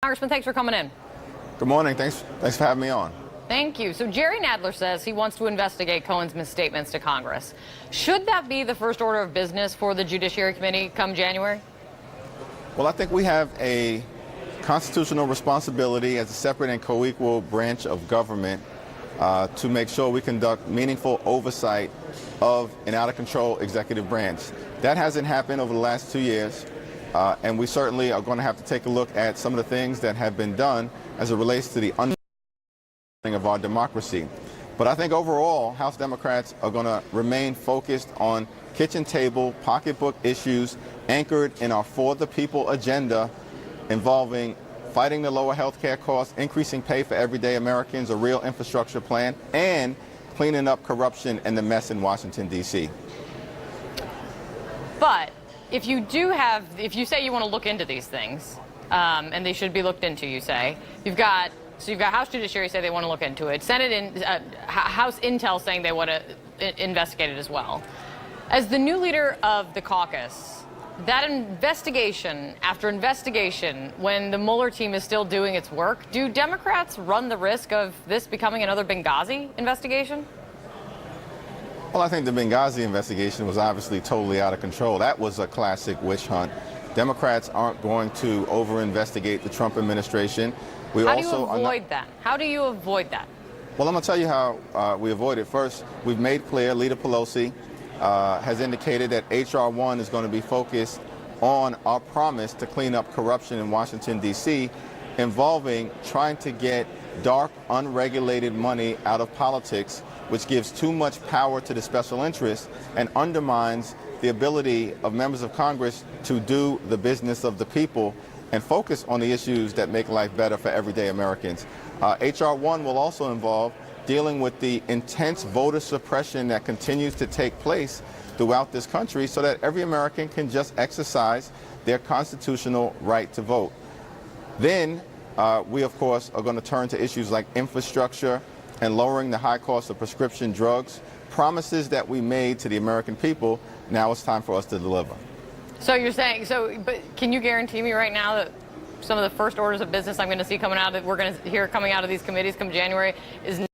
Congressman, thanks for coming in. Good morning. Thanks for having me on. Thank you. So Jerry Nadler says he wants to investigate Cohen's misstatements to Congress. Should that be the first order of business for the Judiciary Committee come January? Well, I think we have a constitutional responsibility as a separate and co-equal branch of government to make sure we conduct meaningful oversight of an out-of-control executive branch. That hasn't happened over the last 2 years. And we certainly are going to have to take a look at some of the things that have been done as it relates to the undermining of our democracy. But I think overall, House Democrats are going to remain focused on kitchen table, pocketbook issues anchored in our For the People agenda involving fighting the lower health care costs, increasing pay for everyday Americans, a real infrastructure plan, and cleaning up corruption and the mess in Washington, D.C. But if you say you want to look into these things, and they should be looked into, you say, you've got House Judiciary say they want to look into it, House Intel saying they want to investigate it as well. As the new leader of the caucus, that investigation after investigation, when the Mueller team is still doing its work, do Democrats run the risk of this becoming another Benghazi investigation? Well, I think the Benghazi investigation was obviously totally out of control. That was a classic witch hunt. Democrats aren't going to over-investigate the Trump administration. How do you avoid that? How do you avoid that? Well, I'm going to tell you how we avoid it. First, we've made clear, Leader Pelosi has indicated that H.R. 1 is going to be focused on our promise to clean up corruption in Washington, D.C., involving trying to get dark, unregulated money out of politics, which gives too much power to the special interests and undermines the ability of members of Congress to do the business of the people and focus on the issues that make life better for everyday Americans. H.R. 1 will also involve dealing with the intense voter suppression that continues to take place throughout this country so that every American can just exercise their constitutional right to vote. Then we, of course, are going to turn to issues like infrastructure and lowering the high cost of prescription drugs, promises that we made to the American people. Now it's time for us to deliver. So you're saying, but can you guarantee me right now that some of the first orders of business I'm going to see coming out, that we're going to hear coming out of these committees come January, is not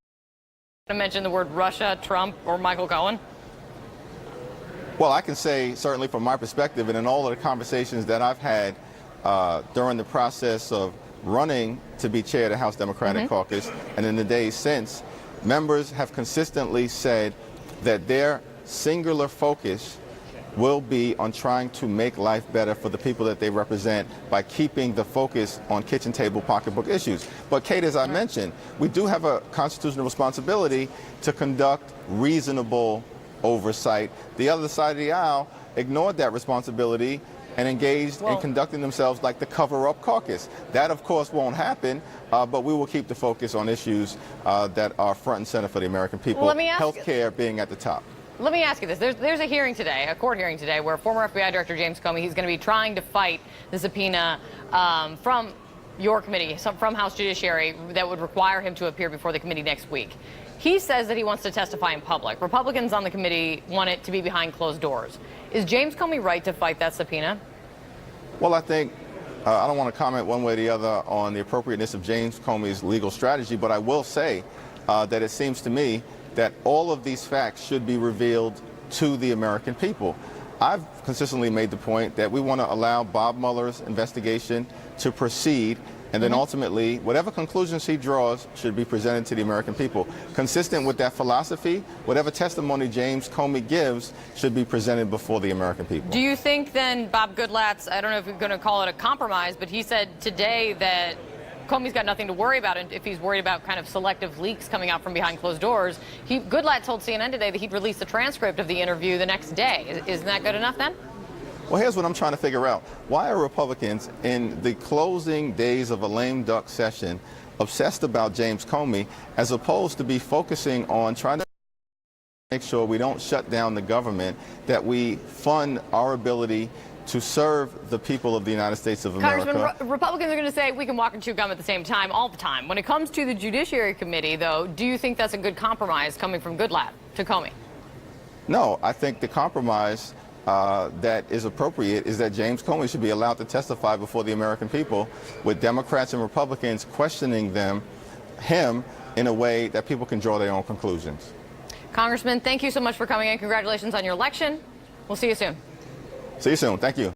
going to mention the word Russia, Trump, or Michael Cohen? Well, I can say, certainly from my perspective, and in all of the conversations that I've had during the process of running to be chair of the House Democratic Caucus, and in the days since, members have consistently said that their singular focus will be on trying to make life better for the people that they represent by keeping the focus on kitchen table pocketbook issues. But Kate, as I mentioned, we do have a constitutional responsibility to conduct reasonable oversight. The other side of the aisle ignored that responsibility and engaged in conducting themselves like the cover-up caucus. That, of course, won't happen, but we will keep the focus on issues that are front and center for the American people, health care being at the top. Let me ask you this. There's a hearing today, a court hearing today, where former FBI Director James Comey, he's going to be trying to fight the subpoena from your committee, from House Judiciary, that would require him to appear before the committee next week. He says that he wants to testify in public. Republicans on the committee want it to be behind closed doors. Is James Comey right to fight that subpoena? Well, I think I don't want to comment one way or the other on the appropriateness of James Comey's legal strategy, but I will say that it seems to me that all of these facts should be revealed to the American people. I've consistently made the point that we want to allow Bob Mueller's investigation to proceed, and then ultimately, whatever conclusions he draws should be presented to the American people. Consistent with that philosophy, whatever testimony James Comey gives should be presented before the American people. Do you think then Bob Goodlatte's, I don't know if you're going to call it a compromise, but he said today that Comey's got nothing to worry about, and if he's worried about kind of selective leaks coming out from behind closed doors, Goodlatte told CNN today that he'd release the transcript of the interview the next day. Isn't that good enough then? Well, here's what I'm trying to figure out. Why are Republicans in the closing days of a lame duck session obsessed about James Comey as opposed to be focusing on trying to make sure we don't shut down the government, that we fund our ability to serve the people of the United States of America? Congressman, Republicans are going to say we can walk and chew gum at the same time all the time. When it comes to the Judiciary Committee, though, do you think that's a good compromise coming from Goodlatte to Comey? No, I think the compromise that is appropriate is that James Comey should be allowed to testify before the American people, with Democrats and Republicans questioning him in a way that people can draw their own conclusions. Congressman, thank you so much for coming in. Congratulations on your election. We'll see you soon. See you soon. Thank you.